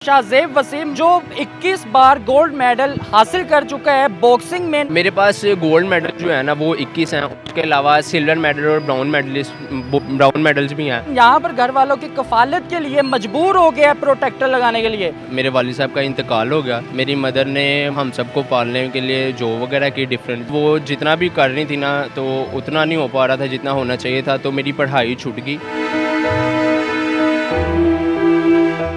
शाहजेब वसीम जो 21 बार gold medal हासिल कर चुका है बॉक्सिंग में। मेरे पास गोल्ड मेडल जो है ना वो 21 हैं। उसके अलावा सिल्वर मेडल और ब्राउन मेडल्स भी हैं। यहाँ पर घर वालों की कफालत के लिए मजबूर हो गया है प्रोटेक्टर लगाने के लिए। मेरे वालिद साहब का इंतकाल हो गया। मेरी मदर ने हम सबको पालने के लिए जॉब वगैरह की डिफरेंट, वो जितना भी कर रही थी ना तो उतना नहीं हो पा रहा था जितना होना चाहिए था, तो मेरी पढ़ाई छूट गई।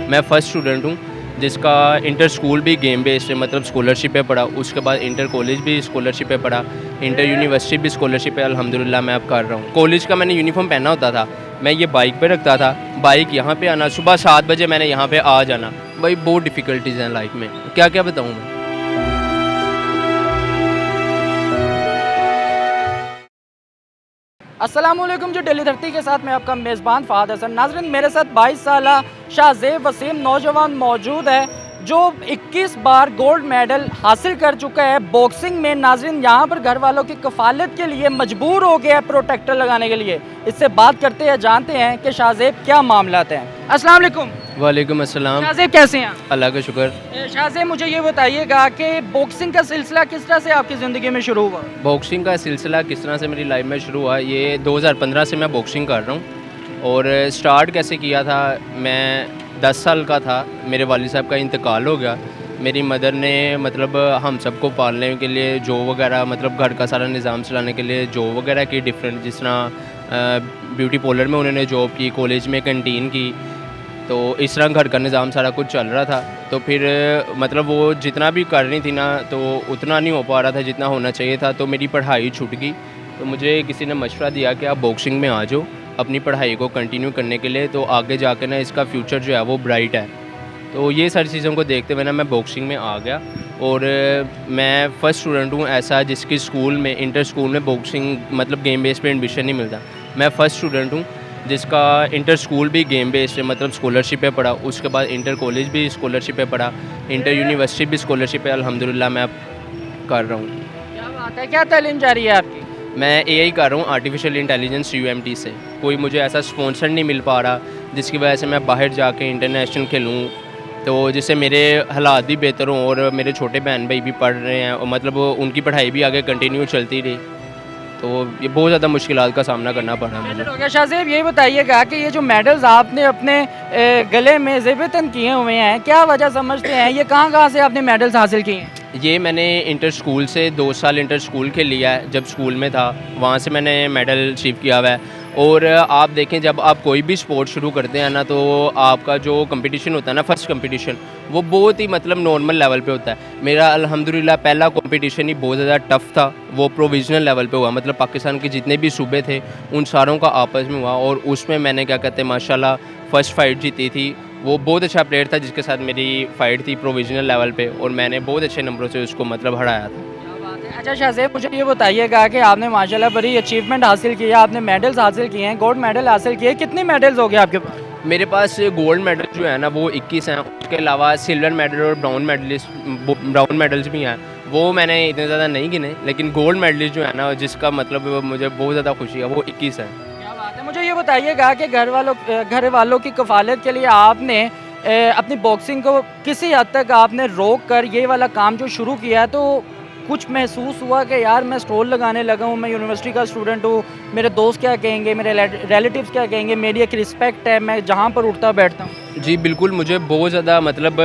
मैं फ़र्स्ट स्टूडेंट हूँ जिसका इंटर स्कूल भी गेम बेस्ड है, मतलब स्कॉलरशिप पे पढ़ा। उसके बाद इंटर कॉलेज भी स्कॉलरशिप पे पढ़ा, इंटर यूनिवर्सिटी भी स्कॉलरशिप पे अल्हम्दुलिल्लाह मैं अब कर रहा हूँ। कॉलेज का मैंने यूनिफॉर्म पहना होता था, मैं ये बाइक पे रखता था, बाइक यहाँ पे आना, सुबह 7 बजे मैंने यहाँ पे आ जाना। भाई बहुत डिफ़िकल्टीज़ हैं लाइफ में, क्या क्या बताऊँ मैं। अस्सलामुअलैकुम, जो डेली धरती के साथ मैं आपका मेज़बान फ़ाद हसन। नाज़रीन, मेरे साथ 22 साल शाहजेब वसीम नौजवान मौजूद है जो 21 बार गोल्ड मेडल हासिल कर चुका है बॉक्सिंग में। नाज़रीन, यहाँ पर घर वालों की कफालत के लिए मजबूर हो गया है प्रोटेक्टर लगाने के लिए। इससे बात करते हैं, जानते हैं कि शाहजेब क्या मामलात हैं। अस्सलाम वालेकुम। वालेकुम अस्सलाम। शाहजेब कैसे हैं? अल्लाह का शुक्र। शाहजेब, मुझे ये बताइएगा कि बॉक्सिंग का सिलसिला किस तरह से आपकी ज़िंदगी में शुरू हुआ? बॉक्सिंग का सिलसिला किस तरह से मेरी लाइफ में शुरू हुआ, ये 2015 से मैं बॉक्सिंग कर रहा हूँ। और स्टार्ट कैसे किया था, मैं 10 साल का था, मेरे वालिद साहब का इंतकाल हो गया। मेरी मदर ने मतलब हम सबको पालने के लिए जॉब वगैरह, मतलब घर का सारा निज़ाम चलाने के लिए जॉब वगैरह की डिफरेंट, जिस तरह ब्यूटी पार्लर में उन्होंने जॉब की, कॉलेज में कैंटीन की, तो इस तरह घर का निज़ाम सारा कुछ चल रहा था। तो फिर मतलब वो जितना भी कर रही थी ना तो उतना नहीं हो पा रहा था जितना होना चाहिए था, तो मेरी पढ़ाई छूट गई। तो मुझे किसी ने मशवरा दिया कि आप बॉक्सिंग में आ जाओ अपनी पढ़ाई को कंटिन्यू करने के लिए, तो आगे जाकर ना इसका फ्यूचर जो है वो ब्राइट है। तो ये सारी चीज़ों को देखते हुए ना मैं बॉक्सिंग में आ गया। और मैं फ़र्स्ट स्टूडेंट हूँ ऐसा जिसकी स्कूल में, इंटर स्कूल में बॉक्सिंग मतलब गेम बेस पे एडमिशन नहीं मिलता। मैं फ़र्स्ट स्टूडेंट हूँ जिसका इंटर स्कूल भी गेम बेस्ड है, मतलब स्कॉलरशिप पे पढ़ा। उसके बाद इंटर कॉलेज भी स्कॉलरशिप पे पढ़ा, इंटर यूनिवर्सिटी भी स्कॉलरशिप पे अल्हम्दुलिल्लाह मैं अब कर रहा हूँ। क्या बात है, क्या तालीम जारी है आपकी? मैं एआई कर रहा हूँ, आर्टिफिशियल इंटेलिजेंस यूएमटी से। कोई मुझे ऐसा स्पॉन्सर नहीं मिल पा रहा जिसकी वजह से मैं बाहर जाके इंटरनेशनल खेलूँ, तो जिससे मेरे हालात भी बेहतर हों। और मेरे छोटे बहन भाई भी पढ़ रहे हैं और मतलब उनकी पढ़ाई भी आगे कंटिन्यू चलती रही, तो ये बहुत ज़्यादा मुश्किलात का सामना करना पड़ा मुझे। हो गया। शाहजेब, ये बताइएगा कि ये जो मेडल्स आपने अपने गले में ज़ेब-ए-तन किए हुए हैं, क्या वजह समझते हैं? ये कहाँ से आपने मेडल्स हासिल किए हैं? ये मैंने इंटर स्कूल से 2 साल इंटर स्कूल खेल लिया है, जब स्कूल में था वहाँ से मैंने मेडल अचीव किया हुआ है। और आप देखें, जब आप कोई भी स्पोर्ट शुरू करते हैं ना तो आपका जो कंपटीशन होता है ना, फर्स्ट कंपटीशन, वो बहुत ही मतलब नॉर्मल लेवल पे होता है। मेरा अल्हम्दुलिल्लाह पहला कंपटीशन ही बहुत ज़्यादा टफ़ था, वो प्रोविजनल लेवल पे हुआ, मतलब पाकिस्तान के जितने भी सूबे थे उन सारों का आपस में हुआ। और उसमें मैंने क्या कहते हैं माशाल्लाह फर्स्ट फाइट जीती थी। वो बहुत अच्छा प्लेयर था जिसके साथ मेरी फ़ाइट थी प्रोविजनल लेवल पे, और मैंने बहुत अच्छे नंबरों से उसको मतलब हराया था। अच्छा शाहजेब, मुझे ये बताइएगा कि आपने माशाल्लाह बड़ी अचीवमेंट हासिल की है, आपने मेडल्स हासिल किए हैं, गोल्ड मेडल हासिल किए। कितने मेडल्स हो गए आपके पास? मेरे पास गोल्ड मेडल जो है ना वो 21 हैं। उसके अलावा सिल्वर मेडल और ब्राउन मेडल्स भी हैं। वो मैंने इतने ज़्यादा नहीं गिने, लेकिन गोल्ड मेडलिस्ट जो है ना जिसका मतलब मुझे बहुत ज़्यादा खुशी है, वो 21 है। क्या बात है। मुझे ये बताइएगा कि घर वालों की कफालत के लिए आपने अपनी बॉक्सिंग को किसी हद तक आपने रोक कर ये वाला काम जो शुरू किया, तो कुछ महसूस हुआ कि यार मैं स्टॉल लगाने लगा हूँ, मैं यूनिवर्सिटी का स्टूडेंट हूँ, मेरे दोस्त क्या कहेंगे, मेरे रिलेटिव्स क्या कहेंगे, मेरी एक रिस्पेक्ट है, मैं जहाँ पर उठता बैठता हूँ? जी बिल्कुल, मुझे बहुत ज़्यादा मतलब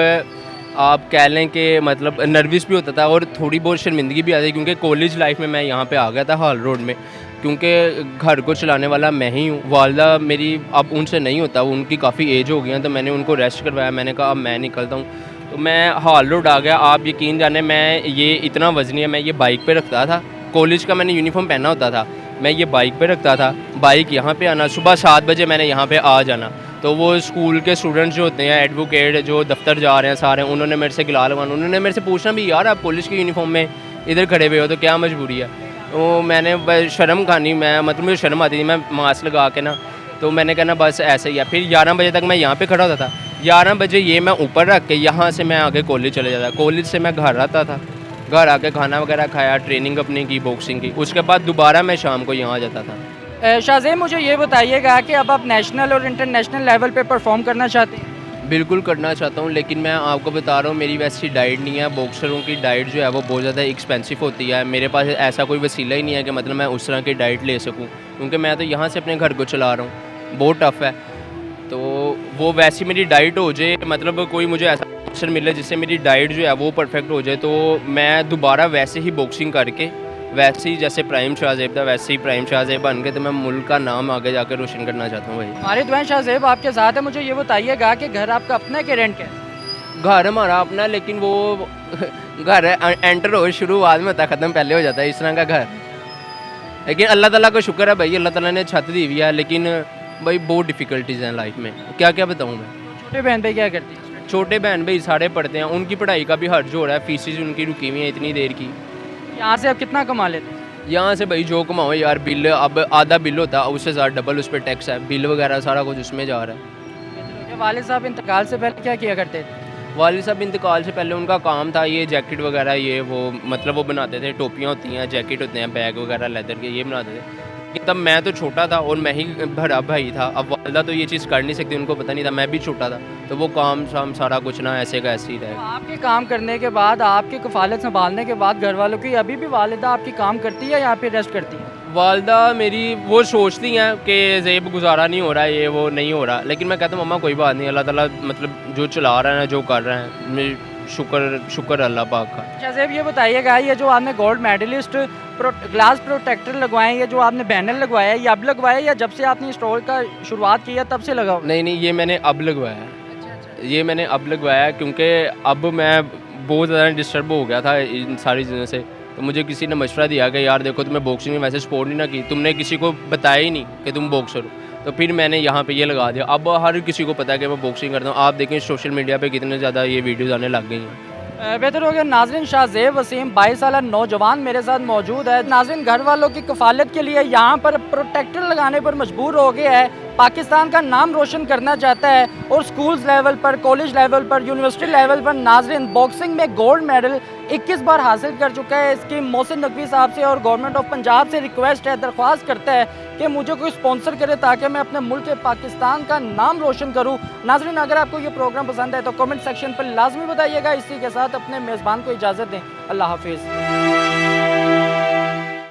आप कह लें कि मतलब नर्वस भी होता था और थोड़ी बहुत शर्मिंदगी भी आती, क्योंकि कॉलेज लाइफ में मैं यहाँ पे आ गया था हॉल रोड में, क्योंकि घर को चलाने वाला मैं ही हूँ। वालदा मेरी अब उनसे नहीं होता, उनकी काफ़ी एज हो गई है, तो मैंने उनको रेस्ट करवाया। मैंने कहा अब मैं निकलता हूँ, तो मैं हॉल रोड आ गया। आप यकीन जाने, मैं ये इतना वज़नी है, मैं ये बाइक पे रखता था। कॉलेज का मैंने यूनिफॉर्म पहना होता था, मैं ये बाइक पे रखता था, बाइक यहाँ पे आना, सुबह 7 बजे मैंने यहाँ पे आ जाना। तो वो स्कूल के स्टूडेंट्स जो होते हैं, एडवोकेट जो दफ्तर जा रहे हैं सारे, उन्होंने मेरे से गिला लगवाना, उन्होंने मेरे से पूछना भी, यार आप पुलिस की यूनिफॉर्म में इधर खड़े हुए हो, तो क्या मजबूरी है? तो मैंने शर्म खानी, मैं मतलब मुझे शर्म आती थी, मैं मास्क लगा के ना, तो मैंने कहना बस ऐसे ही है। फिर 11 बजे तक मैं यहाँ पे खड़ा होता था। 11 बजे ये मैं ऊपर रख के यहाँ से मैं आगे कॉलेज चले जाता। कॉलेज से मैं घर आता था, घर आके खाना वगैरह खाया, ट्रेनिंग अपनी की बॉक्सिंग की, उसके बाद दोबारा मैं शाम को यहाँ जाता था। शाहजेब, मुझे ये बताइएगा कि अब आप नेशनल और इंटरनेशनल लेवल पे परफॉर्म करना चाहते हैं? बिल्कुल करना चाहता हूँ, लेकिन मैं आपको बता रहा हूँ मेरी वैसी डाइट नहीं है। बॉक्सरों की डाइट जो है वो बहुत ज़्यादा एक्सपेंसिव होती है। मेरे पास ऐसा कोई वसीला ही नहीं है कि मतलब मैं उस तरह की डाइट ले सकूँ, क्योंकि मैं तो यहाँ से अपने घर को चला रहा हूँ, बहुत टफ़ है। तो वो वैसी मेरी डाइट हो जाए, मतलब कोई मुझे ऐसा ऑप्शन मिले जिससे मेरी डाइट जो है वो परफेक्ट हो जाए, तो मैं दोबारा वैसे ही बॉक्सिंग करके, वैसे ही जैसे प्राइम शाहज़ेब था वैसे ही प्राइम शाहज़ेब बन के, तो मैं मुल्क का नाम आगे जाकर रोशन करना चाहता हूँ भाई। हमारी दुआएं शाहज़ेब आपके साथ है। मुझे ये बताइएगा कि घर आपका अपना है कि रेंट का है? घर हमारा अपना है, लेकिन वो घर एंटर हो शुरुआत में होता है, ख़त्म पहले हो जाता है, इस तरह का घर। लेकिन अल्लाह ताला का शुक्र है भाई, अल्लाह ताला ने छत दी हुई है, लेकिन भाई बहुत डिफ़िकल्टीज़ हैं लाइफ में, क्या क्या बताऊँ मैं। छोटे बहन भाई क्या करती है? छोटे बहन भाई सारे पढ़ते हैं, उनकी पढ़ाई का भी हर्ज हो रहा है, फीसिस उनकी रुकी हुई है इतनी देर की। यहाँ से आप कितना कमा लेते हैं? यहाँ से भाई जो कमाओ यार, बिल अब आधा बिल होता है, उससे ज़्यादा डबल उस पर टैक्स है, बिल वगैरह सारा कुछ उसमें जा रहा है। वालिद साहब इंतकाल से पहले क्या किया करते थे? वालिद साहब इंतकाल से पहले उनका काम था ये जैकेट वगैरह, ये वो मतलब वो बनाते थे, टोपियाँ होती हैं, जैकेट होते हैं, बैग वगैरह लेदर के, ये बनाते थे। लेकिन तब मैं तो छोटा था और मैं ही बड़ा भाई था, अब वालिदा तो ये चीज़ कर नहीं सकती, उनको पता नहीं था, मैं भी छोटा था, तो वो काम शाम सारा कुछ ना ऐसे का ऐसे ही तो रहेगा। आपके काम करने के बाद, आपकी कफालत संभालने के बाद घर वालों की अभी भी वालिदा आपकी काम करती है या फिर रेस्ट करती है? वालदा मेरी वो सोचती हैं कि ज़ेब गुजारा नहीं हो रहा है, ये वो नहीं हो रहा, लेकिन मैं कहता हूँ मम्मा कोई बात नहीं, अल्लाह ताला मतलब जो चला रहा है, जो कर रहे हैं, मेरी शुक्र अल्लाह पाक का। शाहज़ेब ये बताइएगा, ये जो आपने गोल्ड मेडलिस्ट ग्लास प्रोटेक्टर लगवाए, ये जो आपने बैनर लगवाया है, ये अब लगवाया या जब से आपने स्टॉल का शुरुआत की है तब से लगा हुआ है? नहीं, ये मैंने अब लगवाया है। अच्छा। ये मैंने अब लगवाया है क्योंकि अब मैं बहुत ज़्यादा डिस्टर्ब हो गया था इन सारी चीज़ों से, तो मुझे किसी ने मशवरा दिया कि यार देखो तुम्हें बॉक्सिंग में वैसे सपोर्ट नहीं ना की, तुमने किसी को बताया ही नहीं कि तुम बॉक्सर हो, तो फिर मैंने यहाँ पे ये लगा दिया। अब हर किसी को पता है कि मैं बॉक्सिंग करता हूँ। आप देखें सोशल मीडिया पे कितने ज़्यादा ये वीडियोज़ आने लग गई हैं। बेहतर हो गया। नाज़रीन, शाहज़ेब वसीम 22 साल नौजवान मेरे साथ मौजूद है। नाज़रीन, घर वालों की कफालत के लिए यहाँ पर प्रोटेक्टर लगाने पर मजबूर हो गया है, पाकिस्तान का नाम रोशन करना चाहता है और स्कूल्स लेवल पर, कॉलेज लेवल पर, यूनिवर्सिटी लेवल पर नाज़रीन बॉक्सिंग में गोल्ड मेडल 21 बार हासिल कर चुका है। इसकी मोहसिन नकवी साहब से और गवर्नमेंट ऑफ पंजाब से रिक्वेस्ट है, दरख्वास्त करता है कि मुझे कोई स्पॉन्सर करे ताकि मैं अपने मुल्क पाकिस्तान का नाम रोशन करूँ। नाज़रीन, अगर आपको ये प्रोग्राम पसंद है तो कमेंट सेक्शन पर लाजमी बताइएगा। इसी के साथ अपने मेज़बान को इजाज़त दें। अल्लाह हाफिज़।